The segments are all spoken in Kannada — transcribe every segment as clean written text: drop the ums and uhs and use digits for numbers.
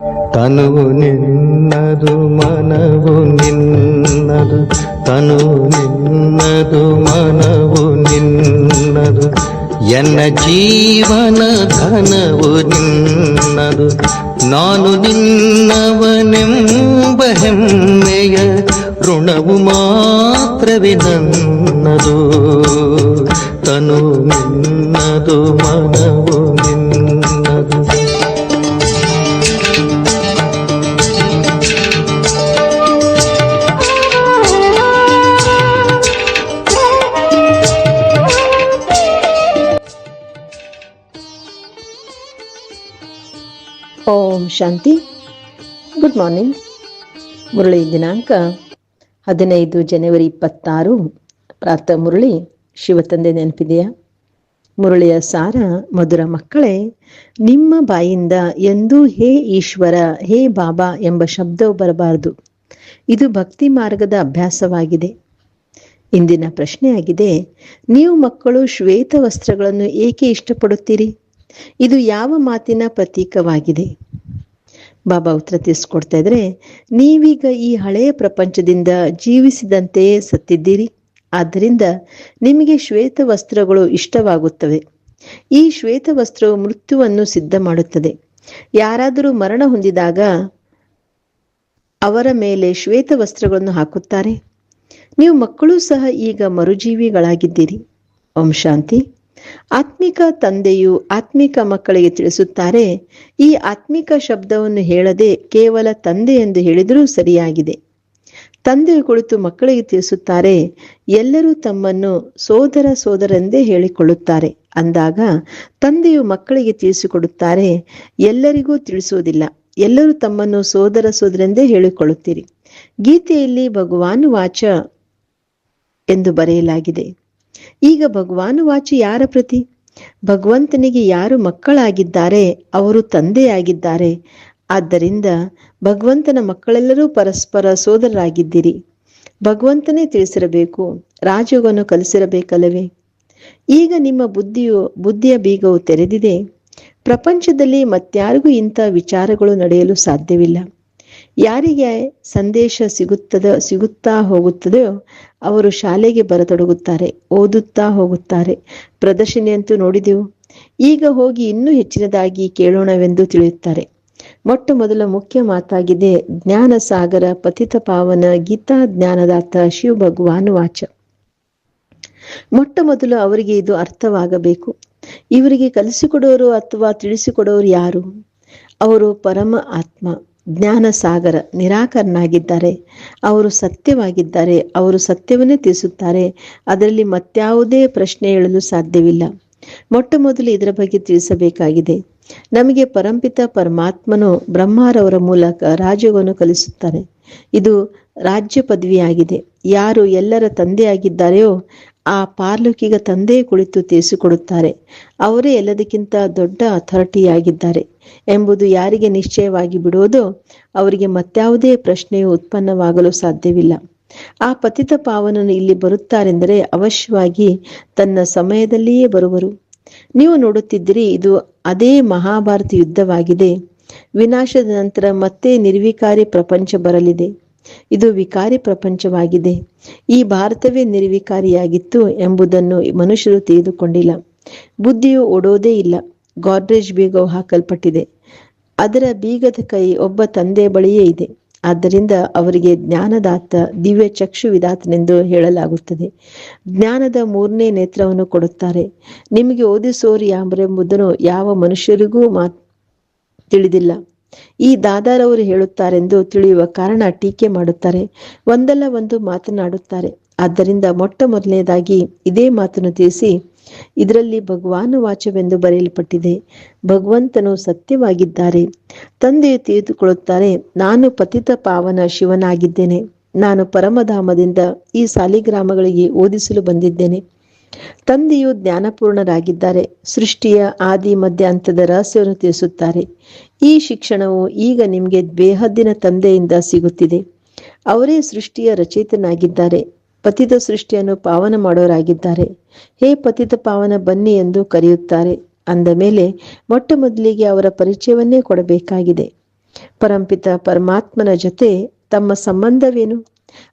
ತನುವು ನಿನ್ನದು ಮನವು ನಿನ್ನದು, ತನುವು ನಿನ್ನದು ಮನವು ನಿನ್ನದು, ಎನ್ನ ಜೀವನ ಘನವು ನಿನ್ನದು. ನಾನು ನಿನ್ನವನೆಂಬ ಹೆಮ್ಮೆಯ ಋಣವು ಮಾತ್ರವೇ ನನ್ನದು. ತನು ನಿನ್ನದು ಮನವು ನಿನ್ನದು. ಓಂ ಶಾಂತಿ. Good morning. ಮುರಳಿ ದಿನಾಂಕ 15 ಜನವರಿ 26. ಪ್ರಾತಃ ಮುರಳಿ. ಶಿವತಂದೆ ನೆನಪಿದೆಯಾ? ಮುರಳಿಯ ಸಾರ: ಮಧುರ ಮಕ್ಕಳೇ, ನಿಮ್ಮ ಬಾಯಿಂದ ಎಂದೂ ಹೇ ಈಶ್ವರ, ಹೇ ಬಾಬಾ ಎಂಬ ಶಬ್ದವು ಬರಬಾರದು. ಇದು ಭಕ್ತಿ ಮಾರ್ಗದ ಅಭ್ಯಾಸವಾಗಿದೆ. ಇಂದಿನ ಪ್ರಶ್ನೆಯಾಗಿದೆ, ನೀವು ಮಕ್ಕಳು ಶ್ವೇತ ವಸ್ತ್ರಗಳನ್ನು ಏಕೆ ಇಷ್ಟಪಡುತ್ತೀರಿ? ಇದು ಯಾವ ಮಾತಿನ ಪ್ರತೀಕವಾಗಿದೆ? ಬಾಬಾ ಉತ್ತರ ತಿಳಿಸ್ಕೊಡ್ತಾ ಇದ್ರೆ, ನೀವೀಗ ಈ ಹಳೆಯ ಪ್ರಪಂಚದಿಂದ ಜೀವಿಸಿದಂತೆಯೇ ಸತ್ತಿದ್ದೀರಿ. ಆದ್ದರಿಂದ ನಿಮಗೆ ಶ್ವೇತ ವಸ್ತ್ರಗಳು ಇಷ್ಟವಾಗುತ್ತವೆ. ಈ ಶ್ವೇತ ವಸ್ತ್ರವು ಮೃತ್ಯುವನ್ನು ಸಿದ್ಧ ಮಾಡುತ್ತದೆ. ಯಾರಾದರೂ ಮರಣ ಹೊಂದಿದಾಗ ಅವರ ಮೇಲೆ ಶ್ವೇತ ವಸ್ತ್ರಗಳನ್ನು ಹಾಕುತ್ತಾರೆ. ನೀವು ಮಕ್ಕಳು ಸಹ ಈಗ ಮರುಜೀವಿಗಳಾಗಿದ್ದೀರಿ. ಓಂ ಶಾಂತಿ. ಆತ್ಮಿಕ ತಂದೆಯು ಆತ್ಮಿಕ ಮಕ್ಕಳಿಗೆ ತಿಳಿಸುತ್ತಾರೆ, ಈ ಆತ್ಮಿಕ ಶಬ್ದವನ್ನು ಹೇಳದೆ ಕೇವಲ ತಂದೆ ಎಂದು ಹೇಳಿದರೂ ಸರಿಯಾಗಿದೆ. ತಂದೆಯು ಕುಳಿತು ಮಕ್ಕಳಿಗೆ ತಿಳಿಸುತ್ತಾರೆ, ಎಲ್ಲರೂ ತಮ್ಮನ್ನು ಸೋದರ ಸೋದರೆಂದೇ ಹೇಳಿಕೊಳ್ಳುತ್ತಾರೆ ಅಂದಾಗ ತಂದೆಯು ಮಕ್ಕಳಿಗೆ ತಿಳಿಸಿಕೊಡುತ್ತಾರೆ, ಎಲ್ಲರಿಗೂ ತಿಳಿಸುವುದಿಲ್ಲ, ಎಲ್ಲರೂ ತಮ್ಮನ್ನು ಸೋದರ ಸೋದರೆಂದೇ ಹೇಳಿಕೊಳ್ಳುತ್ತೀರಿ. ಗೀತೆಯಲ್ಲಿ ಭಗವಾನ್ ವಾಚ ಎಂದು ಬರೆಯಲಾಗಿದೆ. ಈಗ ಭಗವಾನ್ ವಾಚ ಯಾರ ಪ್ರತಿ? ಭಗವಂತನಿಗೆ ಯಾರು ಮಕ್ಕಳಾಗಿದ್ದಾರೆ ಅವರು ತಂದೆಯಾಗಿದ್ದಾರೆ. ಆದ್ದರಿಂದ ಭಗವಂತನ ಮಕ್ಕಳೆಲ್ಲರೂ ಪರಸ್ಪರ ಸೋದರರಾಗಿದ್ದೀರಿ. ಭಗವಂತನೇ ತಿಳಿಸಿರಬೇಕು, ರಾಜಯೋಗವನ್ನು ಕಲಿಸಿರಬೇಕಲ್ಲವೇ? ಈಗ ನಿಮ್ಮ ಬುದ್ಧಿಯ ಬೀಗವು ತೆರೆದಿದೆ. ಪ್ರಪಂಚದಲ್ಲಿ ಮತ್ಯಾರಿಗೂ ಇಂಥ ವಿಚಾರಗಳು ನಡೆಯಲು ಸಾಧ್ಯವಿಲ್ಲ. ಯಾರಿಗೆ ಸಂದೇಶ ಸಿಗುತ್ತಾ ಹೋಗುತ್ತದೆಯೋ ಅವರು ಶಾಲೆಗೆ ಬರತೊಡಗುತ್ತಾರೆ, ಓದುತ್ತಾ ಹೋಗುತ್ತಾರೆ. ಪ್ರದರ್ಶನಿಯಂತೂ ನೋಡಿದೆವು, ಈಗ ಹೋಗಿ ಇನ್ನೂ ಹೆಚ್ಚಿನದಾಗಿ ಕೇಳೋಣವೆಂದು ತಿಳಿಯುತ್ತಾರೆ. ಮೊಟ್ಟ ಮೊದಲ ಮುಖ್ಯ ಮಾತಾಗಿದೆ ಜ್ಞಾನ ಸಾಗರ ಪತಿತ ಪಾವನ ಗೀತಾ ಜ್ಞಾನದಾತ ಶಿವ ಭಗವಾನ್ ವಾಚ. ಮೊಟ್ಟ ಮೊದಲು ಅವರಿಗೆ ಇದು ಅರ್ಥವಾಗಬೇಕು. ಇವರಿಗೆ ಕಲಿಸಿಕೊಡೋರು ಅಥವಾ ತಿಳಿಸಿಕೊಡೋರು ಯಾರು? ಅವರು ಪರಮ ಆತ್ಮ, ಜ್ಞಾನ ಸಾಗರ, ನಿರಾಕರನಾಗಿದ್ದಾರೆ. ಅವರು ಸತ್ಯವಾಗಿದ್ದಾರೆ. ಅವರು ಸತ್ಯವನ್ನೇ ತಿಳಿಸುತ್ತಾರೆ. ಅದರಲ್ಲಿ ಮತ್ಯಾವುದೇ ಪ್ರಶ್ನೆ ಹೇಳಲು ಸಾಧ್ಯವಿಲ್ಲ. ಮೊಟ್ಟ ಮೊದಲು ಇದರ ಬಗ್ಗೆ ತಿಳಿಸಬೇಕಾಗಿದೆ. ನಮಗೆ ಪರಂಪಿತ ಪರಮಾತ್ಮನು ಬ್ರಹ್ಮರವರ ಮೂಲಕ ರಾಜಯೋಗವನ್ನು ಕಲಿಸುತ್ತಾರೆ. ಇದು ರಾಜ್ಯ ಪದವಿಯಾಗಿದೆ. ಯಾರು ಎಲ್ಲರ ತಂದೆಯಾಗಿದ್ದಾರೆಯೋ ಆ ಪಾರ್ಲೌಕಿಕ ತಂದೆ ಕುಳಿತು ತಿಳಿಸಿಕೊಡುತ್ತಾರೆ. ಅವರೇ ಎಲ್ಲದಕ್ಕಿಂತ ದೊಡ್ಡ ಅಥಾರಿಟಿಯಾಗಿದ್ದಾರೆ ಎಂಬುದು ಯಾರಿಗೆ ನಿಶ್ಚಯವಾಗಿ ಬಿಡುವುದೋ ಅವರಿಗೆ ಮತ್ಯಾವುದೇ ಪ್ರಶ್ನೆಯು ಉತ್ಪನ್ನವಾಗಲು ಸಾಧ್ಯವಿಲ್ಲ. ಆ ಪತಿತ ಪಾವನನು ಇಲ್ಲಿ ಬರುತ್ತಾರೆಂದರೆ ಅವಶ್ಯವಾಗಿ ತನ್ನ ಸಮಯದಲ್ಲಿಯೇ ಬರುವರು. ನೀವು ನೋಡುತ್ತಿದ್ದೀರಿ, ಇದು ಅದೇ ಮಹಾಭಾರತ ಯುದ್ಧವಾಗಿದೆ. ವಿನಾಶದ ನಂತರ ಮತ್ತೆ ನಿರ್ವಿಕಾರಿ ಪ್ರಪಂಚ ಬರಲಿದೆ. ಇದು ವಿಕಾರಿ ಪ್ರಪಂಚವಾಗಿದೆ. ಈ ಭಾರತವೇ ನಿರ್ವಿಕಾರಿಯಾಗಿತ್ತು ಎಂಬುದನ್ನು ಮನುಷ್ಯರು ತಿಳಿದುಕೊಂಡಿಲ್ಲ. ಬುದ್ಧಿಯು ಓಡೋದೇ ಇಲ್ಲ. ಗಾಡ್ರೇಜ್ ಬೀಗವು ಹಾಕಲ್ಪಟ್ಟಿದೆ. ಅದರ ಬೀಗದ ಕೈ ಒಬ್ಬ ತಂದೆಯ ಬಳಿಯೇ ಇದೆ. ಆದ್ದರಿಂದ ಅವರಿಗೆ ಜ್ಞಾನದಾತ, ದಿವ್ಯ ಚಕ್ಷು ವಿಧಾತನೆಂದು ಹೇಳಲಾಗುತ್ತದೆ. ಜ್ಞಾನದ 3ನೇ ನೇತ್ರವನ್ನು ಕೊಡುತ್ತಾರೆ. ನಿಮಗೆ ಓದಿಸೋರು ಯಾರೆಂಬುದನ್ನು ಯಾವ ಮನುಷ್ಯರಿಗೂ ತಿಳಿದಿಲ್ಲ. ಈ ದಾದಾರವರು ಹೇಳುತ್ತಾರೆಂದು ತಿಳಿಯುವ ಕಾರಣ ಟೀಕೆ ಮಾಡುತ್ತಾರೆ, ಒಂದಲ್ಲ ಒಂದು ಮಾತನಾಡುತ್ತಾರೆ. ಆದ್ದರಿಂದ ಮೊಟ್ಟ ಮೊದಲನೇದಾಗಿ ಇದೇ ಮಾತನ್ನು ತಿಳಿಸಿ, ಇದರಲ್ಲಿ ಭಗವಾನ್ ವಾಚವೆಂದು ಬರೆಯಲ್ಪಟ್ಟಿದೆ. ಭಗವಂತನು ಸತ್ಯವಾಗಿದ್ದಾರೆ. ತಂದೆಯು ತಿಳಿದುಕೊಳ್ಳುತ್ತಾರೆ, ನಾನು ಪತಿತ ಪಾವನ ಶಿವನಾಗಿದ್ದೇನೆ. ನಾನು ಪರಮಧಾಮದಿಂದ ಈ ಸಾಲಿಗ್ರಾಮಗಳಿಗೆ ಓದಿಸಲು ಬಂದಿದ್ದೇನೆ. ತಂದೆಯು ಜ್ಞಾನಪೂರ್ಣರಾಗಿದ್ದಾರೆ. ಸೃಷ್ಟಿಯ ಆದಿ ಮಧ್ಯ ಅಂತದ ರಹಸ್ಯವನ್ನು ತಿಳಿಸುತ್ತಾರೆ. ಈ ಶಿಕ್ಷಣವು ಈಗ ನಿಮಗೆ ಬೇಹದ್ದಿನ ತಂದೆಯಿಂದ ಸಿಗುತ್ತಿದೆ. ಅವರೇ ಸೃಷ್ಟಿಯ ರಚಯಿತನಾಗಿದ್ದಾರೆ. ಪತಿತ ಸೃಷ್ಟಿಯನ್ನು ಪಾವನ ಮಾಡೋರಾಗಿದ್ದಾರೆ. ಹೇ ಪತಿತ ಪಾವನ ಬನ್ನಿ ಎಂದು ಕರೆಯುತ್ತಾರೆ. ಅಂದ ಮೇಲೆ ಮೊಟ್ಟ ಮೊದಲಿಗೆ ಅವರ ಪರಿಚಯವನ್ನೇ ಕೊಡಬೇಕಾಗಿದೆ. ಪರಂಪಿತ ಪರಮಾತ್ಮನ ಜೊತೆ ತಮ್ಮ ಸಂಬಂಧವೇನು?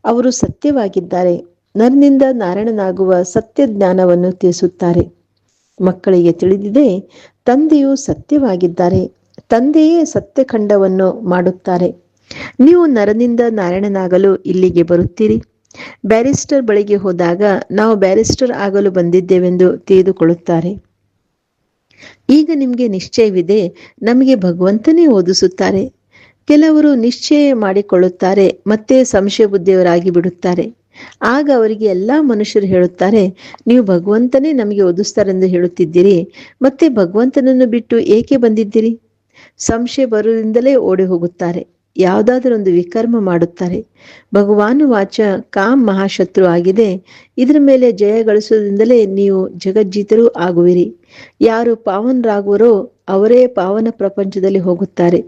ಅವರು ಸತ್ಯವಾಗಿದ್ದಾರೆ. ನನ್ನಿಂದ ನಾರಾಯಣನಾಗುವ ಸತ್ಯ ಜ್ಞಾನವನ್ನು ತಿಳಿಸುತ್ತಾರೆ. ಮಕ್ಕಳಿಗೆ ತಿಳಿದಿದೆ, ತಂದೆಯು ಸತ್ಯವಾಗಿದ್ದಾರೆ. ತಂದೆಯೇ ಸತ್ಯಖಂಡವನ್ನು ಮಾಡುತ್ತಾರೆ. ನೀವು ನರನಿಂದ ನಾರಾಯಣನಾಗಲು ಇಲ್ಲಿಗೆ ಬರುತ್ತೀರಿ. ಬ್ಯಾರಿಸ್ಟರ್ ಬಳಿಗೆ ಹೋದಾಗ ನಾವು ಬ್ಯಾರಿಸ್ಟರ್ ಆಗಲು ಬಂದಿದ್ದೇವೆಂದು ತಿಳಿದುಕೊಳ್ಳುತ್ತಾರೆ. ಈಗ ನಿಮಗೆ ನಿಶ್ಚಯವಿದೆ, ನಮಗೆ ಭಗವಂತನೇ ಓದಿಸುತ್ತಾರೆ. ಕೆಲವರು ನಿಶ್ಚಯ ಮಾಡಿಕೊಳ್ಳುತ್ತಾರೆ, ಮತ್ತೆ ಸಂಶಯ ಬುದ್ಧಿಯವರಾಗಿ ಬಿಡುತ್ತಾರೆ. ಆಗ ಅವರಿಗೆ ಎಲ್ಲಾ ಮನುಷ್ಯರು ಹೇಳುತ್ತಾರೆ, ನೀವು ಭಗವಂತನೇ ನಮಗೆ ಓದಿಸ್ತಾರೆಂದು ಹೇಳುತ್ತಿದ್ದೀರಿ, ಮತ್ತೆ ಭಗವಂತನನ್ನು ಬಿಟ್ಟು ಏಕೆ ಬಂದಿದ್ದೀರಿ? ಸಂಶಯ ಬರುವುದರಿಂದಲೇ ಓಡಿ ಹೋಗುತ್ತಾರೆ. ಯಾವುದಾದರೂ ಒಂದು ವಿಕರ್ಮ ಮಾಡುತ್ತಾರೆ. ಭಗವಾನು ವಾಚ ಕಾಮ್ ಮಹಾಶತ್ರು ಆಗಿದೆ. ಇದರ ಮೇಲೆ ಜಯ ಗಳಿಸುವುದರಿಂದಲೇ ನೀವು ಜಗಜ್ಜೀತರೂ ಆಗುವಿರಿ. ಯಾರು ಪಾವನರಾಗುವರೋ ಅವರೇ ಪಾವನ ಪ್ರಪಂಚದಲ್ಲಿ ಹೋಗುತ್ತಾರೆ.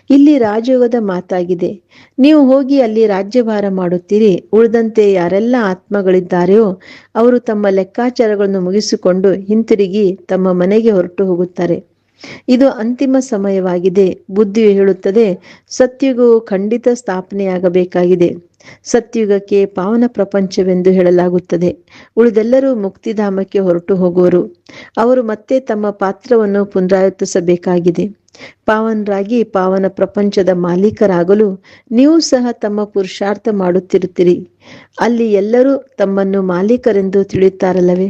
ಇಲ್ಲಿ ರಾಜಯೋಗದ ಮಾತಾಗಿದೆ. ನೀವು ಹೋಗಿ ಅಲ್ಲಿ ರಾಜ್ಯಭಾರ ಮಾಡುತ್ತೀರಿ. ಉಳಿದಂತೆ ಯಾರೆಲ್ಲ ಆತ್ಮಗಳಿದ್ದಾರೆಯೋ ಅವರು ತಮ್ಮ ಲೆಕ್ಕಾಚಾರಗಳನ್ನು ಮುಗಿಸಿಕೊಂಡು ಹಿಂತಿರುಗಿ ತಮ್ಮ ಮನೆಗೆ ಹೊರಟು ಹೋಗುತ್ತಾರೆ. ಇದು ಅಂತಿಮ ಸಮಯವಾಗಿದೆ. ಬುದ್ಧಿಯು ಹೇಳುತ್ತದೆ, ಸತ್ಯುಗವು ಖಂಡಿತ ಸ್ಥಾಪನೆಯಾಗಬೇಕಾಗಿದೆ. ಸತ್ಯುಗಕ್ಕೆ ಪಾವನ ಪ್ರಪಂಚವೆಂದು ಹೇಳಲಾಗುತ್ತದೆ. ಉಳಿದೆಲ್ಲರೂ ಮುಕ್ತಿಧಾಮಕ್ಕೆ ಹೊರಟು ಹೋಗುವರು. ಅವರು ಮತ್ತೆ ತಮ್ಮ ಪಾತ್ರವನ್ನು ಪುನರಾವರ್ತಿಸಬೇಕಾಗಿದೆ. ಪಾವನರಾಗಿ ಪಾವನ ಪ್ರಪಂಚದ ಮಾಲೀಕರಾಗಲು ನೀವು ಸಹ ತಮ್ಮ ಪುರುಷಾರ್ಥ ಮಾಡುತ್ತಿರುತ್ತೀರಿ. ಅಲ್ಲಿ ಎಲ್ಲರೂ ತಮ್ಮನ್ನು ಮಾಲೀಕರೆಂದು ತಿಳಿಯುತ್ತಾರಲ್ಲವೇ?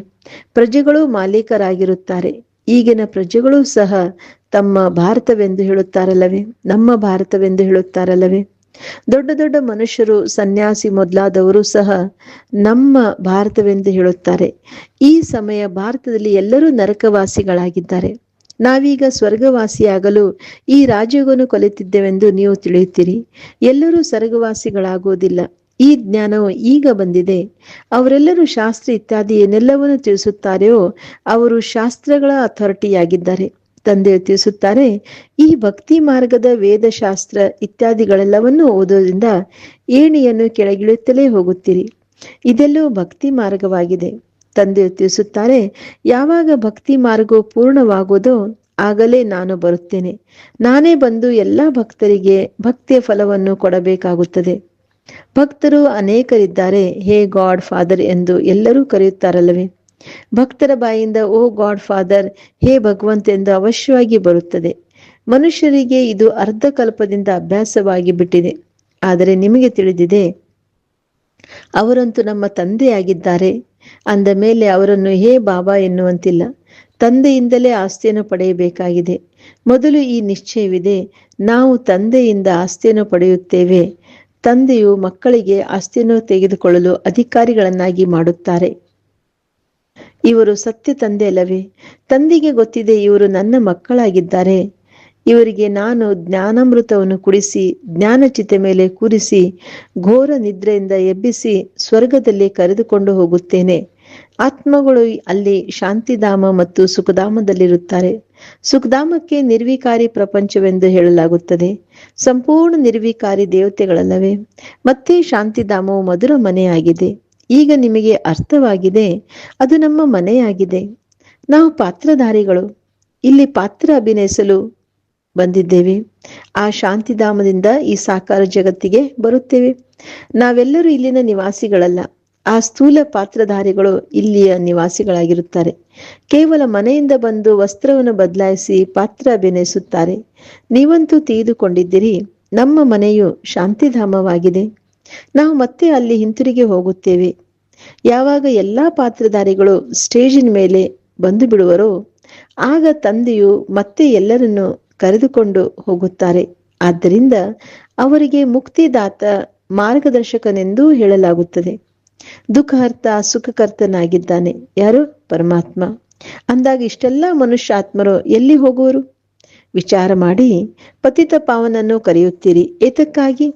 ಪ್ರಜೆಗಳು ಮಾಲೀಕರಾಗಿರುತ್ತಾರೆ. ಈಗಿನ ಪ್ರಜೆಗಳು ಸಹ ತಮ್ಮ ಭಾರತವೆಂದು ಹೇಳುತ್ತಾರಲ್ಲವೇ? ನಮ್ಮ ಭಾರತವೆಂದು ಹೇಳುತ್ತಾರಲ್ಲವೇ? ದೊಡ್ಡ ದೊಡ್ಡ ಮನುಷ್ಯರು, ಸನ್ಯಾಸಿ ಮೊದಲಾದವರು ಸಹ ನಮ್ಮ ಭಾರತವೆಂದು ಹೇಳುತ್ತಾರೆ. ಈ ಸಮಯ ಭಾರತದಲ್ಲಿ ಎಲ್ಲರೂ ನರಕವಾಸಿಗಳಾಗಿದ್ದಾರೆ. ನಾವೀಗ ಸ್ವರ್ಗವಾಸಿಯಾಗಲು ಈ ರಾಜ್ಯವನ್ನು ಕಲಿತಿದ್ದೇವೆಂದು ನೀವು ತಿಳಿಯುತ್ತೀರಿ. ಎಲ್ಲರೂ ಸ್ವರ್ಗವಾಸಿಗಳಾಗುವುದಿಲ್ಲ. ಈ ಜ್ಞಾನವು ಈಗ ಬಂದಿದೆ. ಅವರೆಲ್ಲರೂ ಶಾಸ್ತ್ರ ಇತ್ಯಾದಿ ಏನೆಲ್ಲವನ್ನು ತಿಳಿಸುತ್ತಾರೆಯೋ ಅವರು ಶಾಸ್ತ್ರಗಳ ಅಥಾರಿಟಿಯಾಗಿದ್ದಾರೆ. ತಂದೆಯು ತಿಳಿಸುತ್ತಾರೆ, ಈ ಭಕ್ತಿ ಮಾರ್ಗದ ವೇದಶಾಸ್ತ್ರ ಇತ್ಯಾದಿಗಳೆಲ್ಲವನ್ನು ಓದೋದ್ರಿಂದ ಏಣಿಯನ್ನು ಕೆಳಗಿಳುತ್ತಲೇ ಹೋಗುತ್ತೀರಿ. ಇದೆಲ್ಲವೂ ಭಕ್ತಿ ಮಾರ್ಗವಾಗಿದೆ. ತಂದೆಯು ತಿಳಿಸುತ್ತಾರೆ, ಯಾವಾಗ ಭಕ್ತಿ ಮಾರ್ಗವು ಪೂರ್ಣವಾಗುವುದೋ ಆಗಲೇ ನಾನು ಬರುತ್ತೇನೆ. ನಾನೇ ಬಂದು ಎಲ್ಲ ಭಕ್ತರಿಗೆ ಭಕ್ತಿಯ ಫಲವನ್ನು ಕೊಡಬೇಕಾಗುತ್ತದೆ. ಭಕ್ತರು ಅನೇಕರಿದ್ದಾರೆ. ಹೇ ಗಾಡ್ ಫಾದರ್ ಎಂದು ಎಲ್ಲರೂ ಕರೆಯುತ್ತಾರಲ್ಲವೇ? ಭಕ್ತರ ಬಾಯಿಂದ ಓ ಗಾಡ್ ಫಾದರ್, ಹೇ ಭಗವಂತ ಎಂದು ಅವಶ್ಯವಾಗಿ ಬರುತ್ತದೆ. ಮನುಷ್ಯರಿಗೆ ಇದು ಅರ್ಧ ಕಲ್ಪದಿಂದ ಅಭ್ಯಾಸವಾಗಿ ಬಿಟ್ಟಿದೆ. ಆದರೆ ನಿಮಗೆ ತಿಳಿದಿದೆ, ಅವರಂತೂ ನಮ್ಮ ತಂದೆಯಾಗಿದ್ದಾರೆ. ಅಂದ ಮೇಲೆ ಅವರನ್ನು ಹೇ ಬಾಬಾ ಎನ್ನುವಂತಿಲ್ಲ. ತಂದೆಯಿಂದಲೇ ಆಸ್ತಿಯನ್ನು ಪಡೆಯಬೇಕಾಗಿದೆ. ಮೊದಲು ಈ ನಿಶ್ಚಯವಿದೆ, ನಾವು ತಂದೆಯಿಂದ ಆಸ್ತಿಯನ್ನು ಪಡೆಯುತ್ತೇವೆ. ತಂದೆಯು ಮಕ್ಕಳಿಗೆ ಆಸ್ತಿಯನ್ನು ತೆಗೆದುಕೊಳ್ಳಲು ಅಧಿಕಾರಿಗಳನ್ನಾಗಿ ಮಾಡುತ್ತಾರೆ. ಇವರು ಸತ್ಯ ತಂದೆ ಅಲ್ಲವೇ? ತಂದೆಗೆ ಗೊತ್ತಿದೆ ಇವರು ನನ್ನ ಮಕ್ಕಳಾಗಿದ್ದಾರೆ. ಇವರಿಗೆ ನಾನು ಜ್ಞಾನಾಮೃತವನ್ನು ಕುಡಿಸಿ ಜ್ಞಾನಚಿತೆ ಮೇಲೆ ಕೂರಿಸಿ ಘೋರ ನಿದ್ರೆಯಿಂದ ಎಬ್ಬಿಸಿ ಸ್ವರ್ಗದಲ್ಲಿ ಕರೆದುಕೊಂಡು ಹೋಗುತ್ತೇನೆ. ಆತ್ಮಗಳು ಅಲ್ಲಿ ಶಾಂತಿಧಾಮ ಮತ್ತು ಸುಖಧಾಮದಲ್ಲಿರುತ್ತಾರೆ. ಸುಖಧಾಮಕ್ಕೆ ನಿರ್ವಿಕಾರಿ ಪ್ರಪಂಚವೆಂದು ಹೇಳಲಾಗುತ್ತದೆ. ಸಂಪೂರ್ಣ ನಿರ್ವಿಕಾರಿ ದೇವತೆಗಳಲ್ಲವೇ? ಮತ್ತೆ ಶಾಂತಿಧಾಮವು ಮಧುರ ಮನೆಯಾಗಿದೆ. ಈಗ ನಿಮಗೆ ಅರ್ಥವಾಗಿದೆ, ಅದು ನಮ್ಮ ಮನೆಯಾಗಿದೆ. ನಾವು ಪಾತ್ರಧಾರಿಗಳು. ಇಲ್ಲಿ ಪಾತ್ರ ಅಭಿನಯಿಸಲು ಬಂದಿದ್ದೇವೆ. ಆ ಶಾಂತಿಧಾಮದಿಂದ ಈ ಸಾಕಾರ ಜಗತ್ತಿಗೆ ಬರುತ್ತೇವೆ. ನಾವೆಲ್ಲರೂ ಇಲ್ಲಿನ ನಿವಾಸಿಗಳಲ್ಲ. ಆ ಸ್ಥೂಲ ಪಾತ್ರಧಾರಿಗಳು ಇಲ್ಲಿಯ ನಿವಾಸಿಗಳಾಗಿರುತ್ತಾರೆ. ಕೇವಲ ಮನೆಯಿಂದ ಬಂದು ವಸ್ತ್ರವನ್ನು ಬದಲಾಯಿಸಿ ಪಾತ್ರ ಅಭಿನಯಿಸುತ್ತಾರೆ. ನೀವಂತೂ ತಿಳಿದುಕೊಂಡಿದ್ದೀರಿ, ನಮ್ಮ ಮನೆಯು ಶಾಂತಿಧಾಮವಾಗಿದೆ. ನಾವು ಮತ್ತೆ ಅಲ್ಲಿ ಹಿಂತಿರುಗಿ ಹೋಗುತ್ತೇವೆ. ಯಾವಾಗ ಎಲ್ಲಾ ಪಾತ್ರಧಾರಿಗಳು ಸ್ಟೇಜಿನ ಮೇಲೆ ಬಂದು ಬಿಡುವರೋ ಆಗ ತಂದೆಯು ಮತ್ತೆ ಎಲ್ಲರನ್ನು ಕರೆದುಕೊಂಡು ಹೋಗುತ್ತಾರೆ. ಆದ್ದರಿಂದ ಅವರಿಗೆ ಮುಕ್ತಿದಾತ ಮಾರ್ಗದರ್ಶಕನೆಂದೂ ಹೇಳಲಾಗುತ್ತದೆ. ದುಃಖಹರ್ತ ಸುಖಕರ್ತನಾಗಿದ್ದಾನೆ ಯಾರು? ಪರಮಾತ್ಮ. ಅಂದಾಗ ಇಷ್ಟೆಲ್ಲ ಮನುಷ್ಯಾತ್ಮರು ಎಲ್ಲಿ ಹೋಗುವರು? ವಿಚಾರ ಮಾಡಿ. ಪತಿತ ಪಾವನನ್ನು ಕರೆಯುತ್ತೀರಿ ಏತಕ್ಕಾಗಿ?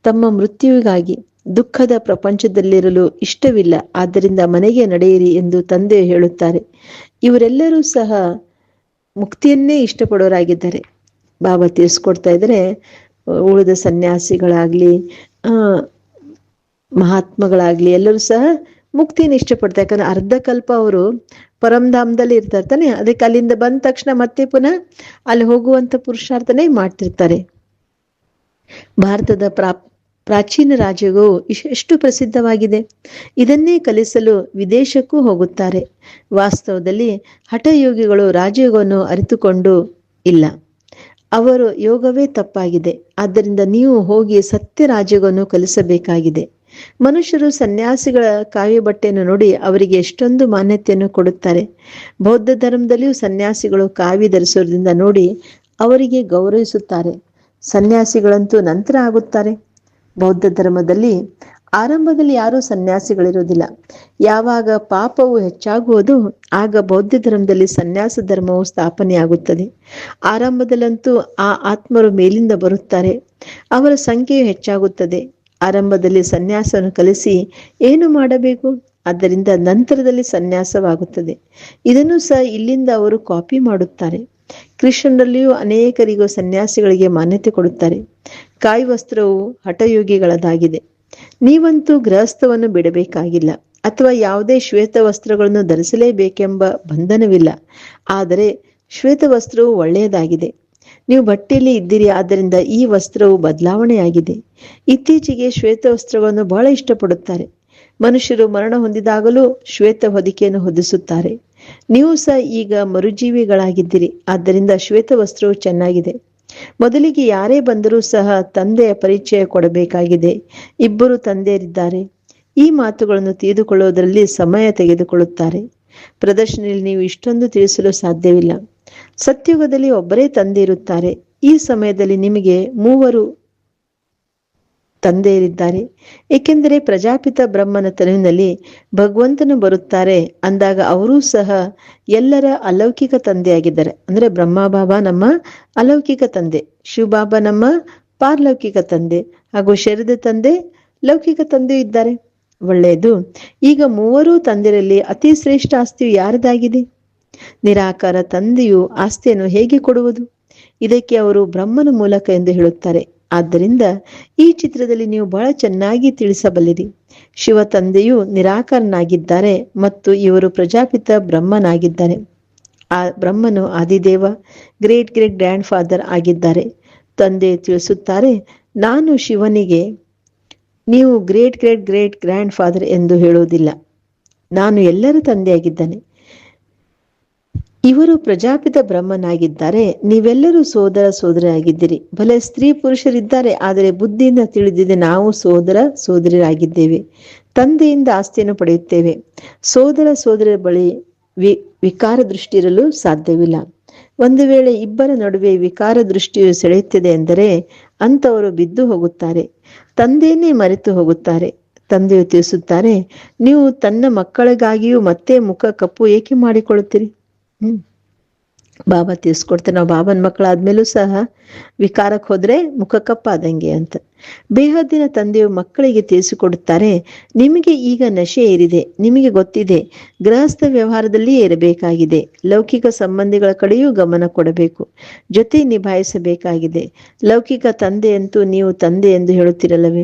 ತಮ್ಮ ಮೃತ್ಯುವಿಗಾಗಿ. ದುಃಖದ ಪ್ರಪಂಚದಲ್ಲಿರಲು ಇಷ್ಟವಿಲ್ಲ, ಆದ್ದರಿಂದ ಮನೆಗೆ ನಡೆಯಿರಿ ಎಂದು ತಂದೆ ಹೇಳುತ್ತಾರೆ. ಇವರೆಲ್ಲರೂ ಸಹ ಮುಕ್ತಿಯನ್ನೇ ಇಷ್ಟಪಡೋರಾಗಿದ್ದಾರೆ. ಬಾಬಾ ತಿಳಿಸ್ಕೊಡ್ತಾ ಇದ್ರೆ, ಉಳಿದ ಸನ್ಯಾಸಿಗಳಾಗ್ಲಿ ಮಹಾತ್ಮಗಳಾಗ್ಲಿ ಎಲ್ಲರೂ ಸಹ ಮುಕ್ತಿಯನ್ನು ಇಷ್ಟಪಡ್ತಾರೆ. ಯಾಕಂದ್ರೆ ಅರ್ಧ ಕಲ್ಪ ಅವರು ಪರಮಧಾಮದಲ್ಲಿ ಇರ್ತಾರೆ ತಾನೆ. ಅದಕ್ಕೆ ಅಲ್ಲಿಂದ ಬಂದ ತಕ್ಷಣ ಮತ್ತೆ ಪುನಃ ಅಲ್ಲಿ ಹೋಗುವಂತ ಪುರುಷಾರ್ಥನೇ ಮಾಡ್ತಿರ್ತಾರೆ. ಭಾರತದ ಪ್ರಾಚೀನ ರಾಜಯೋಗವು ಎಷ್ಟು ಪ್ರಸಿದ್ಧವಾಗಿದೆ. ಇದನ್ನೇ ಕಲಿಸಲು ವಿದೇಶಕ್ಕೂ ಹೋಗುತ್ತಾರೆ. ವಾಸ್ತವದಲ್ಲಿ ಹಠಯೋಗಿಗಳು ರಾಜಯೋಗವನ್ನು ಅರಿತುಕೊಂಡು ಇಲ್ಲ. ಅವರ ಯೋಗವೇ ತಪ್ಪಾಗಿದೆ. ಆದ್ದರಿಂದ ನೀವು ಹೋಗಿ ಸತ್ಯ ರಾಜಯೋಗವನ್ನು ಕಲಿಸಬೇಕಾಗಿದೆ. ಮನುಷ್ಯರು ಸನ್ಯಾಸಿಗಳ ಕಾವ್ಯ ಬಟ್ಟೆಯನ್ನು ನೋಡಿ ಅವರಿಗೆ ಎಷ್ಟೊಂದು ಮಾನ್ಯತೆಯನ್ನು ಕೊಡುತ್ತಾರೆ. ಬೌದ್ಧ ಧರ್ಮದಲ್ಲಿಯೂ ಸನ್ಯಾಸಿಗಳು ಕಾವಿ ಧರಿಸುವುದರಿಂದ ನೋಡಿ ಅವರಿಗೆ ಗೌರವಿಸುತ್ತಾರೆ. ಸನ್ಯಾಸಿಗಳಂತೂ ನಂತರ ಆಗುತ್ತಾರೆ. ಬೌದ್ಧ ಧರ್ಮದಲ್ಲಿ ಆರಂಭದಲ್ಲಿ ಯಾರೂ ಸನ್ಯಾಸಿಗಳಿರುವುದಿಲ್ಲ. ಯಾವಾಗ ಪಾಪವು ಹೆಚ್ಚಾಗುವುದು ಆಗ ಬೌದ್ಧ ಧರ್ಮದಲ್ಲಿ ಸನ್ಯಾಸ ಧರ್ಮವು ಸ್ಥಾಪನೆಯಾಗುತ್ತದೆ. ಆರಂಭದಲ್ಲಂತೂ ಆ ಆತ್ಮರು ಮೇಲಿಂದ ಬರುತ್ತಾರೆ. ಅವರ ಸಂಖ್ಯೆಯು ಹೆಚ್ಚಾಗುತ್ತದೆ. ಆರಂಭದಲ್ಲಿ ಸನ್ಯಾಸವನ್ನು ಕಲಿಸಿ ಏನು ಮಾಡಬೇಕು? ಆದ್ದರಿಂದ ನಂತರದಲ್ಲಿ ಸನ್ಯಾಸವಾಗುತ್ತದೆ. ಇದನ್ನು ಸಹ ಇಲ್ಲಿಂದ ಅವರು ಕಾಪಿ ಮಾಡುತ್ತಾರೆ. ಕ್ರಿಶ್ಚಿಯನ್ನರಲ್ಲಿಯೂ ಅನೇಕರಿಗೂ ಸನ್ಯಾಸಿಗಳಿಗೆ ಮಾನ್ಯತೆ ಕೊಡುತ್ತಾರೆ. ಕಾಯಿ ವಸ್ತ್ರವು ಹಠಯೋಗಿಗಳದಾಗಿದೆ. ನೀವಂತೂ ಗೃಹಸ್ಥವನ್ನು ಬಿಡಬೇಕಾಗಿಲ್ಲ ಅಥವಾ ಯಾವುದೇ ಶ್ವೇತ ವಸ್ತ್ರಗಳನ್ನು ಧರಿಸಲೇಬೇಕೆಂಬ ಬಂಧನವಿಲ್ಲ. ಆದರೆ ಶ್ವೇತ ವಸ್ತ್ರವು ಒಳ್ಳೆಯದಾಗಿದೆ. ನೀವು ಬಟ್ಟೆಯಲ್ಲಿ ಇದ್ದೀರಿ, ಆದ್ದರಿಂದ ಈ ವಸ್ತ್ರವು ಬದಲಾವಣೆಯಾಗಿದೆ. ಇತ್ತೀಚೆಗೆ ಶ್ವೇತ ವಸ್ತ್ರವನ್ನು ಬಹಳ ಇಷ್ಟಪಡುತ್ತಾರೆ. ಮನುಷ್ಯರು ಮರಣ ಹೊಂದಿದಾಗಲೂ ಶ್ವೇತ ಹೊದಿಕೆಯನ್ನು ಹೊದಿಸುತ್ತಾರೆ. ನೀವು ಸಹ ಈಗ ಮರುಜೀವಿಗಳಾಗಿದ್ದೀರಿ, ಆದ್ದರಿಂದ ಶ್ವೇತ ವಸ್ತ್ರವು ಚೆನ್ನಾಗಿದೆ. ಮೊದಲಿಗೆ ಯಾರೇ ಬಂದರೂ ಸಹ ತಂದೆಯ ಪರಿಚಯ ಕೊಡಬೇಕಾಗಿದೆ. ಇಬ್ಬರು ತಂದೆಯರಿದ್ದಾರೆ. ಈ ಮಾತುಗಳನ್ನು ತಿಳಿದುಕೊಳ್ಳುವುದರಲ್ಲಿ ಸಮಯ ತೆಗೆದುಕೊಳ್ಳುತ್ತಾರೆ. ಪ್ರದರ್ಶನದಲ್ಲಿ ನೀವು ಇಷ್ಟೊಂದು ತಿಳಿಸಲು ಸಾಧ್ಯವಿಲ್ಲ. ಸತ್ಯುಗದಲ್ಲಿ ಒಬ್ಬರೇ ತಂದೆ ಇರುತ್ತಾರೆ. ಈ ಸಮಯದಲ್ಲಿ ನಿಮಗೆ 3 ತಂದೆಯರಿದ್ದಾರೆ. ಏಕೆಂದರೆ ಪ್ರಜಾಪಿತ ಬ್ರಹ್ಮನ ತನುವಿನಲ್ಲಿ ಭಗವಂತನು ಬರುತ್ತಾರೆ ಅಂದಾಗ ಅವರೂ ಸಹ ಎಲ್ಲರ ಅಲೌಕಿಕ ತಂದೆಯಾಗಿದ್ದಾರೆ. ಅಂದ್ರೆ ಬ್ರಹ್ಮ ಬಾಬಾ ನಮ್ಮ ಅಲೌಕಿಕ ತಂದೆ, ಶಿವಬಾಬಾ ನಮ್ಮ ಪಾರಲೌಕಿಕ ತಂದೆ, ಹಾಗೂ ಶರೀರದ ತಂದೆ ಲೌಕಿಕ ತಂದೆಯೂ ಇದ್ದಾರೆ. ಒಳ್ಳೆಯದು. ಈಗ 3 ತಂದೆಯರಲ್ಲಿ ಅತಿ ಶ್ರೇಷ್ಠ ಆಸ್ತಿಯು ಯಾರದಾಗಿದೆ? ನಿರಾಕಾರ ತಂದೆಯು ಆಸ್ತಿಯನ್ನು ಹೇಗೆ ಕೊಡುವುದು? ಇದಕ್ಕೆ ಅವರು ಬ್ರಹ್ಮನ ಮೂಲಕ ಎಂದು ಹೇಳುತ್ತಾರೆ. ಆದ್ದರಿಂದ ಈ ಚಿತ್ರದಲ್ಲಿ ನೀವು ಬಹಳ ಚೆನ್ನಾಗಿ ತಿಳಿಸಬಲ್ಲಿರಿ. ಶಿವ ತಂದೆಯು ನಿರಾಕಾರನಾಗಿದ್ದಾರೆ ಮತ್ತು ಇವರು ಪ್ರಜಾಪಿತ ಬ್ರಹ್ಮನಾಗಿದ್ದಾರೆ. ಆ ಬ್ರಹ್ಮನು ಆದಿದೇವ, ಗ್ರೇಟ್ ಗ್ರ್ಯಾಂಡ್ ಫಾದರ್ ಆಗಿದ್ದಾರೆ. ತಂದೆ ತಿಳಿಸುತ್ತಾರೆ, ನಾನು ಶಿವನಿಗೆ ನೀವು ಗ್ರೇಟ್ ಗ್ರ್ಯಾಂಡ್ ಫಾದರ್ ಎಂದು ಹೇಳುವುದಿಲ್ಲ. ನಾನು ಎಲ್ಲರ ತಂದೆಯಾಗಿದ್ದಾನೆ. ಇವರು ಪ್ರಜಾಪಿತ ಬ್ರಹ್ಮನಾಗಿದ್ದಾರೆ. ನೀವೆಲ್ಲರೂ ಸೋದರ ಸೋದರಿಯಾಗಿದ್ದೀರಿ. ಭಲೆ ಸ್ತ್ರೀ ಪುರುಷರಿದ್ದಾರೆ, ಆದರೆ ಬುದ್ಧಿಯಿಂದ ತಿಳಿದಿದೆ ನಾವು ಸೋದರ ಸೋದರಿಯರಾಗಿದ್ದೇವೆ. ತಂದೆಯಿಂದ ಆಸ್ತಿಯನ್ನು ಪಡೆಯುತ್ತೇವೆ. ಸೋದರ ಸೋದರಿಯರ ಬಳಿ ವಿಕಾರ ದೃಷ್ಟಿ ಇರಲು ಸಾಧ್ಯವಿಲ್ಲ. ಒಂದು ವೇಳೆ ಇಬ್ಬರ ನಡುವೆ ವಿಕಾರ ದೃಷ್ಟಿಯು ಸೆಳೆಯುತ್ತಿದೆ ಎಂದರೆ ಅಂತವರು ಬಿದ್ದು ಹೋಗುತ್ತಾರೆ, ತಂದೆಯನ್ನೇ ಮರೆತು ಹೋಗುತ್ತಾರೆ. ತಂದೆಯು ತಿಳಿಸುತ್ತಾರೆ, ನೀವು ತನ್ನ ಮಕ್ಕಳಿಗಾಗಿಯೂ ಮತ್ತೆ ಮುಖ ಕಪ್ಪು ಏಕೆ ಮಾಡಿಕೊಳ್ಳುತ್ತೀರಿ? ಬಾಬಾ ತಿಳಿಸ್ಕೊಡ್ತಾರೆ, ನಾವು ಬಾಬನ ಮಕ್ಕಳಾದ್ಮೇಲೂ ಸಹ ವಿಕಾರಕ್ಕೆ ಹೋದ್ರೆ ಮುಖ ಕಪ್ಪಾದಂಗೆ ಅಂತ. ಬೇಹದ್ದಿನ ತಂದೆಯು ಮಕ್ಕಳಿಗೆ ತಿಳಿಸಿಕೊಡುತ್ತಾರೆ, ನಿಮಗೆ ಈಗ ನಶೆ ಏರಿದೆ. ನಿಮಗೆ ಗೊತ್ತಿದೆ ಗೃಹಸ್ಥ ವ್ಯವಹಾರದಲ್ಲಿಯೇ ಇರಬೇಕಾಗಿದೆ. ಲೌಕಿಕ ಸಂಬಂಧಿಗಳ ಕಡೆಯೂ ಗಮನ ಕೊಡಬೇಕು, ಜೊತೆ ನಿಭಾಯಿಸಬೇಕಾಗಿದೆ. ಲೌಕಿಕ ತಂದೆಯಂತೂ ನೀವು ತಂದೆ ಎಂದು ಹೇಳುತ್ತಿರಲ್ಲವೇ?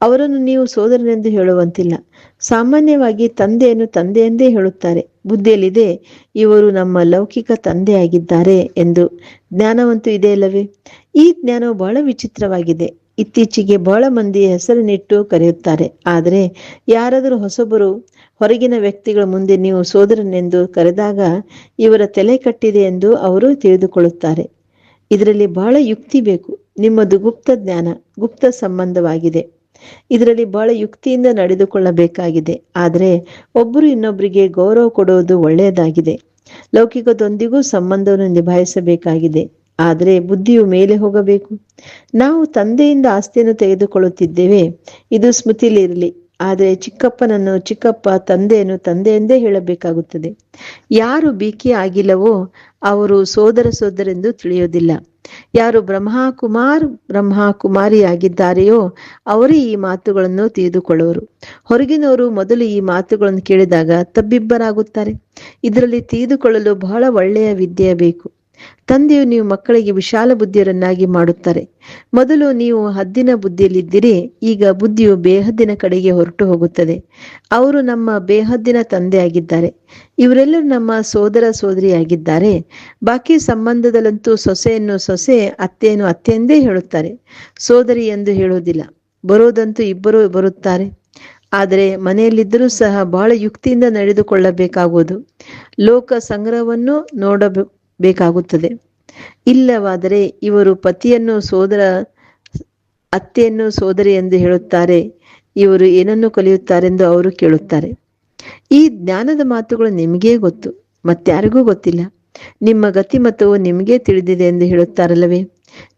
ಅವರನ್ನು ನೀವು ಸೋದರನೆಂದು ಹೇಳುವಂತಿಲ್ಲ. ಸಾಮಾನ್ಯವಾಗಿ ತಂದೆಯನ್ನು ತಂದೆಯೆಂದೇ ಹೇಳುತ್ತಾರೆ. ಬುದ್ಧಿಯಲ್ಲಿದೆ ಇವರು ನಮ್ಮ ಲೌಕಿಕ ತಂದೆಯಾಗಿದ್ದಾರೆ ಎಂದು. ಜ್ಞಾನವಂತೂ ಇದೆ ಅಲ್ಲವೇ? ಈ ಜ್ಞಾನವು ಬಹಳ ವಿಚಿತ್ರವಾಗಿದೆ. ಇತ್ತೀಚೆಗೆ ಬಹಳ ಮಂದಿ ಹೆಸರನ್ನಿಟ್ಟು ಕರೆಯುತ್ತಾರೆ. ಆದರೆ ಯಾರಾದರೂ ಹೊಸಬರು ಹೊರಗಿನ ವ್ಯಕ್ತಿಗಳ ಮುಂದೆ ನೀವು ಸೋದರನೆಂದು ಕರೆದಾಗ ಇವರ ತಲೆ ಕಟ್ಟಿದೆ ಎಂದು ಅವರು ತಿಳಿದುಕೊಳ್ಳುತ್ತಾರೆ. ಇದರಲ್ಲಿ ಬಹಳ ಯುಕ್ತಿ ಬೇಕು. ನಿಮ್ಮದು ಗುಪ್ತ ಜ್ಞಾನ, ಗುಪ್ತ ಸಂಬಂಧವಾಗಿದೆ. ಇದರಲ್ಲಿ ಬಹಳ ಯುಕ್ತಿಯಿಂದ ನಡೆದುಕೊಳ್ಳಬೇಕಾಗಿದೆ. ಆದರೆ ಒಬ್ಬರು ಇನ್ನೊಬ್ಬರಿಗೆ ಗೌರವ ಕೊಡುವುದು ಒಳ್ಳೆಯದಾಗಿದೆ. ಲೌಕಿಕದೊಂದಿಗೂ ಸಂಬಂಧವನ್ನು ನಿಭಾಯಿಸಬೇಕಾಗಿದೆ. ಆದರೆ ಬುದ್ಧಿಯು ಮೇಲೆ ಹೋಗಬೇಕು. ನಾವು ತಂದೆಯಿಂದ ಆಸ್ತಿಯನ್ನು ತೆಗೆದುಕೊಳ್ಳುತ್ತಿದ್ದೇವೆ, ಇದು ಸ್ಮೃತಿಲಿರಲಿ. ಆದರೆ ಚಿಕ್ಕಪ್ಪನನ್ನು ಚಿಕ್ಕಪ್ಪ, ತಂದೆಯನ್ನು ತಂದೆಯೆಂದೇ ಹೇಳಬೇಕಾಗುತ್ತದೆ. ಯಾರು ಬಿಕೆ ಆಗಿಲ್ಲವೋ ಅವರು ಸೋದರ ಸೋದರೆಂದು ತಿಳಿಯೋದಿಲ್ಲ. ಯಾರು ಬ್ರಹ್ಮಕುಮಾರಿಯಾಗಿದ್ದಾರೆಯೋ ಅವರೇ ಈ ಮಾತುಗಳನ್ನು ತಿಳಿದುಕೊಳ್ಳುವರು. ಹೊರಗಿನವರು ಮೊದಲು ಈ ಮಾತುಗಳನ್ನು ಕೇಳಿದಾಗ ತಬ್ಬಿಬ್ಬರಾಗುತ್ತಾರೆ. ಇದರಲ್ಲಿ ತಿಳಿದುಕೊಳ್ಳಲು ಬಹಳ ಒಳ್ಳೆಯ ವಿದ್ಯೆ ಬೇಕು. ತಂದೆಯು ನೀವು ಮಕ್ಕಳಿಗೆ ವಿಶಾಲ ಬುದ್ಧಿಯರನ್ನಾಗಿ ಮಾಡುತ್ತಾರೆ. ಮೊದಲು ನೀವು ಹದ್ದಿನ ಬುದ್ಧಿಯಲ್ಲಿದ್ದಿರಿ, ಈಗ ಬುದ್ಧಿಯು ಬೇಹದ್ದಿನ ಕಡೆಗೆ ಹೊರಟು ಹೋಗುತ್ತದೆ. ಅವರು ನಮ್ಮ ಬೇಹದ್ದಿನ ತಂದೆಯಾಗಿದ್ದಾರೆ. ಇವರೆಲ್ಲರೂ ನಮ್ಮ ಸೋದರ ಸೋದರಿಯಾಗಿದ್ದಾರೆ. ಬಾಕಿ ಸಂಬಂಧದಲ್ಲಂತೂ ಸೊಸೆಯನ್ನು ಸೊಸೆ, ಅತ್ತೆಯನ್ನು ಅತ್ತೆ ಎಂದೇ ಹೇಳುತ್ತಾರೆ, ಸೋದರಿ ಎಂದು ಹೇಳುವುದಿಲ್ಲ. ಬರೋದಂತೂ ಇಬ್ಬರು ಬರುತ್ತಾರೆ. ಆದರೆ ಮನೆಯಲ್ಲಿದ್ದರೂ ಸಹ ಬಹಳ ಯುಕ್ತಿಯಿಂದ ನಡೆದುಕೊಳ್ಳಬೇಕಾಗುವುದು. ಲೋಕ ಸಂಗ್ರಹವನ್ನು ನೋಡಬೇಕಾಗುತ್ತದೆ. ಇಲ್ಲವಾದರೆ ಇವರು ಪತಿಯನ್ನು ಸೋದರ, ಅತ್ತೆಯನ್ನು ಸೋದರಿ ಎಂದು ಹೇಳುತ್ತಾರೆ. ಇವರು ಏನನ್ನು ಕಲಿಯುತ್ತಾರೆಂದು ಅವರು ಕೇಳುತ್ತಾರೆ. ಈ ಜ್ಞಾನದ ಮಾತುಗಳು ನಿಮಗೇ ಗೊತ್ತು, ಮತ್ತಾರಿಗೂ ಗೊತ್ತಿಲ್ಲ. ನಿಮ್ಮ ಗತಿಮತವು ನಿಮಗೇ ತಿಳಿದಿದೆ ಎಂದು ಹೇಳುತ್ತಾರಲ್ಲವೇ.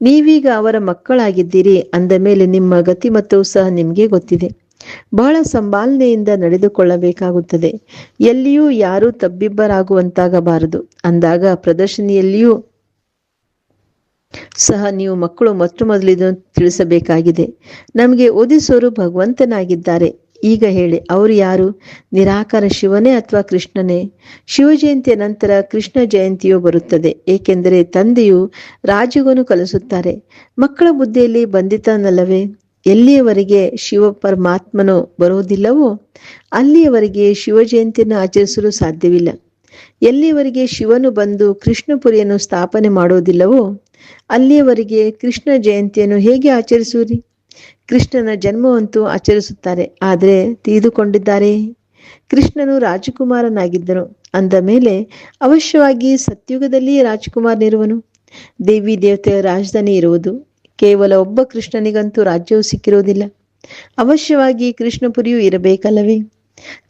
ನೀವೀಗ ಅವರ ಮಕ್ಕಳಾಗಿದ್ದೀರಿ ಅಂದ ಮೇಲೆ ನಿಮ್ಮ ಗತಿಮತವು ಸಹ ನಿಮಗೆ ಗೊತ್ತಿದೆ. ಬಹಳ ಸಂಭಾಲನೆಯಿಂದ ನಡೆದುಕೊಳ್ಳಬೇಕಾಗುತ್ತದೆ. ಎಲ್ಲಿಯೂ ಯಾರೂ ತಬ್ಬಿಬ್ಬರಾಗುವಂತಾಗಬಾರದು. ಅಂದಾಗ ಪ್ರದರ್ಶನಿಯಲ್ಲಿಯೂ ಸಹ ನೀವು ಮಕ್ಕಳು ಮೊದಲು ಇದನ್ನು ತಿಳಿಸಬೇಕಾಗಿದೆ. ನಮಗೆ ಓದಿಸೋರು ಭಗವಂತನಾಗಿದ್ದಾರೆ. ಈಗ ಹೇಳಿ, ಅವರು ಯಾರು? ನಿರಾಕಾರ ಶಿವನೇ ಅಥವಾ ಕೃಷ್ಣನೇ? ಶಿವ ಜಯಂತಿಯ ನಂತರ ಕೃಷ್ಣ ಜಯಂತಿಯು ಬರುತ್ತದೆ, ಏಕೆಂದರೆ ತಂದೆಯು ರಾಜುಗನು ಕಲಿಸುತ್ತಾರೆ. ಮಕ್ಕಳ ಬುದ್ಧಿಯಲ್ಲಿ ಬಂದಿತನಲ್ಲವೇ? ಎಲ್ಲಿಯವರೆಗೆ ಶಿವ ಪರಮಾತ್ಮನು ಬರುವುದಿಲ್ಲವೋ ಅಲ್ಲಿಯವರೆಗೆ ಶಿವ ಜಯಂತಿಯನ್ನು ಆಚರಿಸಲು ಸಾಧ್ಯವಿಲ್ಲ. ಎಲ್ಲಿಯವರೆಗೆ ಶಿವನು ಬಂದು ಕೃಷ್ಣಪುರಿಯನ್ನು ಸ್ಥಾಪನೆ ಮಾಡುವುದಿಲ್ಲವೋ ಅಲ್ಲಿಯವರೆಗೆ ಕೃಷ್ಣ ಜಯಂತಿಯನ್ನು ಹೇಗೆ ಆಚರಿಸುವಿರಿ? ಕೃಷ್ಣನ ಜನ್ಮವಂತೂ ಆಚರಿಸುತ್ತಾರೆ, ಆದರೆ ತಿಳಿದುಕೊಂಡಿದ್ದಾರೆ ಕೃಷ್ಣನು ರಾಜಕುಮಾರನಾಗಿದ್ದನು ಅಂದ ಮೇಲೆ ಅವಶ್ಯವಾಗಿ ಸತ್ಯುಗದಲ್ಲಿ ರಾಜಕುಮಾರನಿರುವನು. ದೇವಿ ದೇವತೆಯ ರಾಜಧಾನಿ ಇರುವುದು. ಕೇವಲ ಒಬ್ಬ ಕೃಷ್ಣನಿಗಂತೂ ರಾಜ್ಯವು ಸಿಕ್ಕಿರುವುದಿಲ್ಲ. ಅವಶ್ಯವಾಗಿ ಕೃಷ್ಣಪುರಿಯೂ ಇರಬೇಕಲ್ಲವೇ?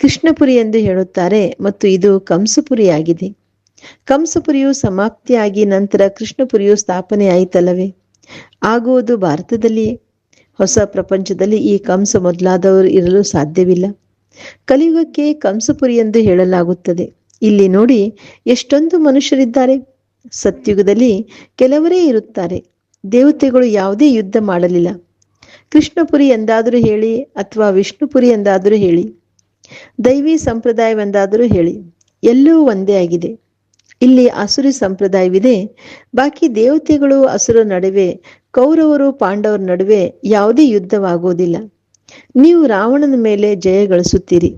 ಕೃಷ್ಣಪುರಿ ಎಂದು ಹೇಳುತ್ತಾರೆ ಮತ್ತು ಇದು ಕಂಸಪುರಿಯಾಗಿದೆ. ಕಂಸಪುರಿಯು ಸಮಾಪ್ತಿಯಾಗಿ ನಂತರ ಕೃಷ್ಣಪುರಿಯು ಸ್ಥಾಪನೆಯಾಯಿತಲ್ಲವೇ? ಆಗುವುದು ಭಾರತದಲ್ಲಿಯೇ. ಹೊಸ ಪ್ರಪಂಚದಲ್ಲಿ ಈ ಕಂಸ ಮೊದಲಾದವರು ಇರಲು ಸಾಧ್ಯವಿಲ್ಲ. ಕಲಿಯುಗಕ್ಕೆ ಕಂಸಪುರಿ ಎಂದು ಹೇಳಲಾಗುತ್ತದೆ. ಇಲ್ಲಿ ನೋಡಿ, ಎಷ್ಟೊಂದು ಮನುಷ್ಯರಿದ್ದಾರೆ. ಸತ್ಯುಗದಲ್ಲಿ ಕೆಲವರೇ ಇರುತ್ತಾರೆ. ದೇವತೆಗಳು ಯಾವುದೇ ಯುದ್ಧ ಮಾಡಲಿಲ್ಲ. ಕೃಷ್ಣಪುರಿ ಎಂದಾದರೂ ಹೇಳಿ, ಅಥವಾ ವಿಷ್ಣುಪುರಿ ಎಂದಾದರೂ ಹೇಳಿ, ದೈವಿ ಸಂಪ್ರದಾಯವೆಂದಾದರೂ ಹೇಳಿ, ಎಲ್ಲವೂ ಒಂದೇ ಆಗಿದೆ. ಇಲ್ಲಿ ಅಸುರಿ ಸಂಪ್ರದಾಯವಿದೆ. ಬಾಕಿ ದೇವತೆಗಳು ಅಸುರ ನಡುವೆ, ಕೌರವರು ಪಾಂಡವರ ನಡುವೆ ಯಾವುದೇ ಯುದ್ಧವಾಗುವುದಿಲ್ಲ. ನೀವು ರಾವಣನ ಮೇಲೆ ಜಯ ಗಳಿಸುತ್ತೀರಿ.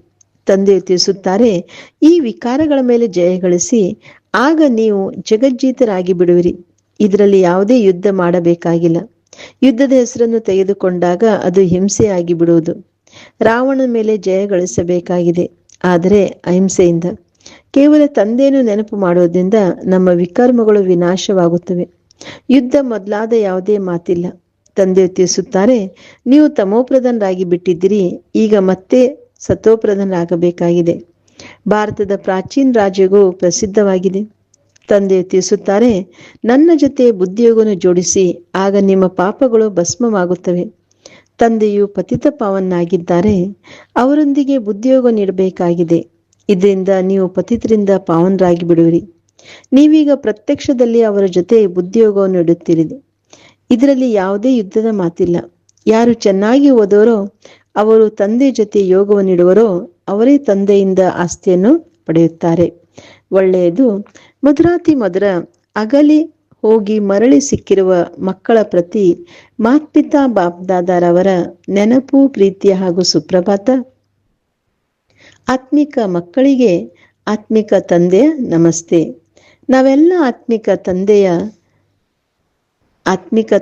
ತಂದೆಯು ತಿಳಿಸುತ್ತಾರೆ, ಈ ವಿಕಾರಗಳ ಮೇಲೆ ಜಯ ಗಳಿಸಿ, ಆಗ ನೀವು ಜಗಜ್ಜೀತರಾಗಿ ಬಿಡುವಿರಿ. ಇದರಲ್ಲಿ ಯಾವುದೇ ಯುದ್ಧ ಮಾಡಬೇಕಾಗಿಲ್ಲ. ಯುದ್ಧದ ಹೆಸರನ್ನು ತೆಗೆದುಕೊಂಡಾಗ ಅದು ಹಿಂಸೆಯಾಗಿ ಬಿಡುವುದು. ರಾವಣನ ಮೇಲೆ ಜಯ ಗಳಿಸಬೇಕಾಗಿದೆ, ಆದರೆ ಅಹಿಂಸೆಯಿಂದ. ಕೇವಲ ತಂದೆಯನ್ನು ನೆನಪು ಮಾಡುವುದರಿಂದ ನಮ್ಮ ವಿಕರ್ಮಗಳು ವಿನಾಶವಾಗುತ್ತವೆ. ಯುದ್ಧ ಮೊದಲಾದ ಯಾವುದೇ ಮಾತಿಲ್ಲ. ತಂದೆಯು ತಿಳಿಸುತ್ತಾರೆ, ನೀವು ತಮೋಪ್ರಧಾನರಾಗಿ ಬಿಟ್ಟಿದ್ದೀರಿ, ಈಗ ಮತ್ತೆ ಸತೋಪ್ರಧಾನರಾಗಬೇಕಾಗಿದೆ. ಭಾರತದ ಪ್ರಾಚೀನ ರಾಜ್ಯವು ಪ್ರಸಿದ್ಧವಾಗಿದೆ. ತಂದೆಯು ತಿಳಿಸುತ್ತಾರೆ, ನನ್ನ ಜೊತೆ ಬುದ್ಧಿಯೋಗವನ್ನು ಜೋಡಿಸಿ, ಆಗ ನಿಮ್ಮ ಪಾಪಗಳು ಭಸ್ಮವಾಗುತ್ತವೆ. ತಂದೆಯು ಪತಿತ ಪಾವನಾಗಿದ್ದಾರೆ. ಅವರೊಂದಿಗೆ ಬುದ್ಧಿಯೋಗ ನೀಡಬೇಕಾಗಿದೆ. ಇದರಿಂದ ನೀವು ಪತಿತರಿಂದ ಪಾವನರಾಗಿ ಬಿಡುವಿರಿ. ನೀವೀಗ ಪ್ರತ್ಯಕ್ಷದಲ್ಲಿ ಅವರ ಜೊತೆ ಬುದ್ಧಿಯೋಗವನ್ನು ಇಡುತ್ತೀರಿ. ಇದರಲ್ಲಿ ಯಾವುದೇ ಯುದ್ಧದ ಮಾತಿಲ್ಲ. ಯಾರು ಚೆನ್ನಾಗಿ ಓದೋರೋ, ಅವರು ತಂದೆ ಜೊತೆ ಯೋಗವನ್ನಿಡುವರೋ ಅವರೇ ತಂದೆಯಿಂದ ಆಸ್ತಿಯನ್ನು ಪಡೆಯುತ್ತಾರೆ. ಒಳ್ಳೆಯದು. ಮಧುರಾತಿ ಮಧುರ ಅಗಲಿ ಹೋಗಿ ಮರಳಿ ಸಿಕ್ಕಿರುವ ಮಕ್ಕಳ ಪ್ರತಿ ಮಾತ್ಪಿತಾ ಬಾಪ್ದಾದಾರವರ ನೆನಪು, ಪ್ರೀತಿಯ ಹಾಗೂ ಸುಪ್ರಭಾತ. ಆತ್ಮಿಕ ಮಕ್ಕಳಿಗೆ ಆತ್ಮಿಕ ತಂದೆಯ ನಮಸ್ತೆ. ನಾವೆಲ್ಲ ಆತ್ಮಿಕ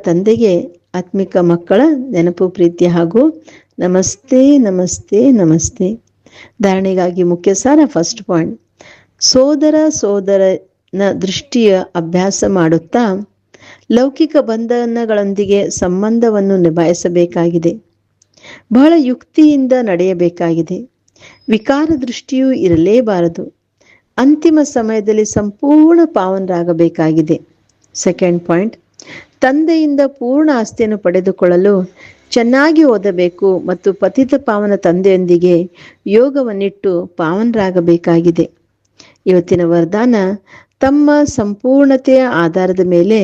ತಂದೆಗೆ ಆತ್ಮಿಕ ಮಕ್ಕಳ ನೆನಪು, ಪ್ರೀತಿ ಹಾಗೂ ನಮಸ್ತೆ ನಮಸ್ತೆ ನಮಸ್ತೆ. ಧಾರಣೆಗಾಗಿ ಮುಖ್ಯ ಸಾರ. ಫಸ್ಟ್ ಪಾಯಿಂಟ್, ಸೋದರನ ದೃಷ್ಟಿಯ ಅಭ್ಯಾಸ ಮಾಡುತ್ತಾ ಲೌಕಿಕ ಬಂಧನಗಳೊಂದಿಗೆ ಸಂಬಂಧವನ್ನು ನಿಭಾಯಿಸಬೇಕಾಗಿದೆ. ಬಹಳ ಯುಕ್ತಿಯಿಂದ ನಡೆಯಬೇಕಾಗಿದೆ. ವಿಕಾರ ದೃಷ್ಟಿಯೂ ಇರಲೇಬಾರದು. ಅಂತಿಮ ಸಮಯದಲ್ಲಿ ಸಂಪೂರ್ಣ ಪಾವನರಾಗಬೇಕಾಗಿದೆ. ಸೆಕೆಂಡ್ ಪಾಯಿಂಟ್, ತಂದೆಯಿಂದ ಪೂರ್ಣ ಆಸ್ತಿಯನ್ನು ಪಡೆದುಕೊಳ್ಳಲು ಚೆನ್ನಾಗಿ ಓದಬೇಕು ಮತ್ತು ಪತಿತ ಪಾವನ ತಂದೆಯೊಂದಿಗೆ ಯೋಗವನ್ನಿಟ್ಟು ಪಾವನರಾಗಬೇಕಾಗಿದೆ. ಇವತ್ತಿನ ವರದಾನ, ತಮ್ಮ ಸಂಪೂರ್ಣತೆಯ ಆಧಾರದ ಮೇಲೆ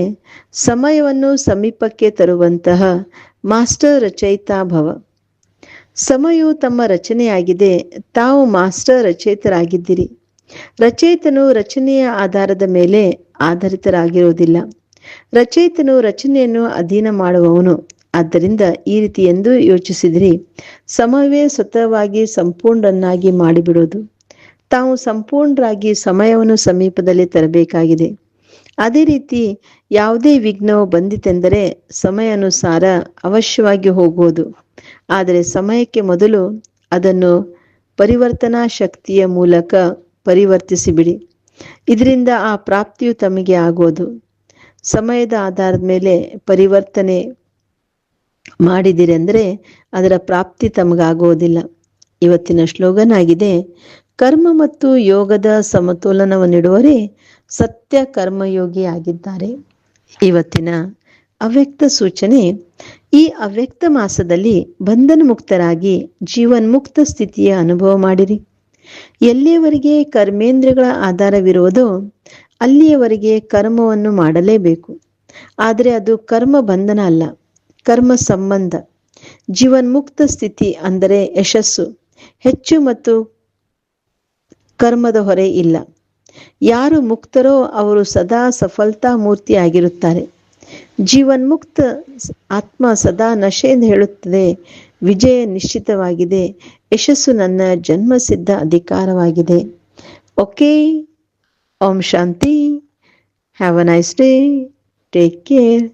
ಸಮಯವನ್ನು ಸಮೀಪಕ್ಕೆ ತರುವಂತಹ ಮಾಸ್ಟರ್ ರಚಯಿತಾ ಭವ. ಸಮಯವು ತಮ್ಮ ರಚನೆಯಾಗಿದೆ. ತಾವು ಮಾಸ್ಟರ್ ರಚಯಿತರಾಗಿದ್ದೀರಿ. ರಚಯಿತನು ರಚನೆಯ ಆಧಾರದ ಮೇಲೆ ಆಧಾರಿತರಾಗಿರುವುದಿಲ್ಲ. ರಚಯಿತನು ರಚನೆಯನ್ನು ಅಧೀನ ಮಾಡುವವನು. ಆದ್ದರಿಂದ ಈ ರೀತಿ ಎಂದು ಯೋಚಿಸಿದ್ರಿ, ಸಮಯವೇ ಸ್ವತಃವಾಗಿ ಸಂಪೂರ್ಣರನ್ನಾಗಿ ಮಾಡಿಬಿಡುವುದು. ತಾವು ಸಂಪೂರ್ಣರಾಗಿ ಸಮಯವನ್ನು ಸಮೀಪದಲ್ಲಿ ತರಬೇಕಾಗಿದೆ. ಅದೇ ರೀತಿ ಯಾವುದೇ ವಿಘ್ನವು ಬಂದಿತೆಂದರೆ ಸಮಯ ಅನುಸಾರ ಅವಶ್ಯವಾಗಿ ಹೋಗುವುದು. ಆದರೆ ಸಮಯಕ್ಕೆ ಮೊದಲು ಅದನ್ನು ಪರಿವರ್ತನಾ ಶಕ್ತಿಯ ಮೂಲಕ ಪರಿವರ್ತಿಸಿಬಿಡಿ. ಇದರಿಂದ ಆ ಪ್ರಾಪ್ತಿಯು ತಮಗೆ ಆಗೋದು. ಸಮಯದ ಆಧಾರದ ಮೇಲೆ ಪರಿವರ್ತನೆ ಮಾಡಿದಿರಿ ಅಂದರೆ ಅದರ ಪ್ರಾಪ್ತಿ ತಮಗಾಗೋದಿಲ್ಲ. ಇವತ್ತಿನ ಸ್ಲೋಗನ್ ಆಗಿದೆ, ಕರ್ಮ ಮತ್ತು ಯೋಗದ ಸಮತೋಲನವನ್ನಿಡುವರೇ ಸತ್ಯ ಕರ್ಮಯೋಗಿ ಆಗಿದ್ದಾರೆ. ಇವತ್ತಿನ ಅವ್ಯಕ್ತ ಸೂಚನೆ, ಈ ಅವ್ಯಕ್ತ ಮಾಸದಲ್ಲಿ ಬಂಧನ ಮುಕ್ತರಾಗಿ ಜೀವನ್ಮುಕ್ತ ಸ್ಥಿತಿಯ ಅನುಭವ ಮಾಡಿರಿ. ಎಲ್ಲಿಯವರೆಗೆ ಕರ್ಮೇಂದ್ರಿಯಗಳ ಆಧಾರವಿರುವುದೋ ಅಲ್ಲಿಯವರೆಗೆ ಕರ್ಮವನ್ನು ಮಾಡಲೇಬೇಕು. ಆದರೆ ಅದು ಕರ್ಮ ಬಂಧನ ಅಲ್ಲ, ಕರ್ಮ ಸಂಬಂಧ. ಜೀವನ್ಮುಕ್ತ ಸ್ಥಿತಿ ಅಂದರೆ ಯಶಸ್ಸು ಹೆಚ್ಚು ಮತ್ತು ಕರ್ಮದ ಹೊರೆ ಇಲ್ಲ. ಯಾರು ಮುಕ್ತರೋ ಅವರು ಸದಾ ಸಫಲತಾ ಮೂರ್ತಿ ಆಗಿರುತ್ತಾರೆ. ಜೀವನ್ಮುಕ್ತ ಆತ್ಮ ಸದಾ ನಶೆಯಿಂದ ಹೇಳುತ್ತದೆ, ವಿಜಯ ನಿಶ್ಚಿತವಾಗಿದೆ, ಯಶಸ್ಸು ನನ್ನ ಜನ್ಮಸಿದ್ಧ ಅಧಿಕಾರವಾಗಿದೆ. ಓಕೆ, ಓಂ ಶಾಂತಿ. Have a nice day. Take care.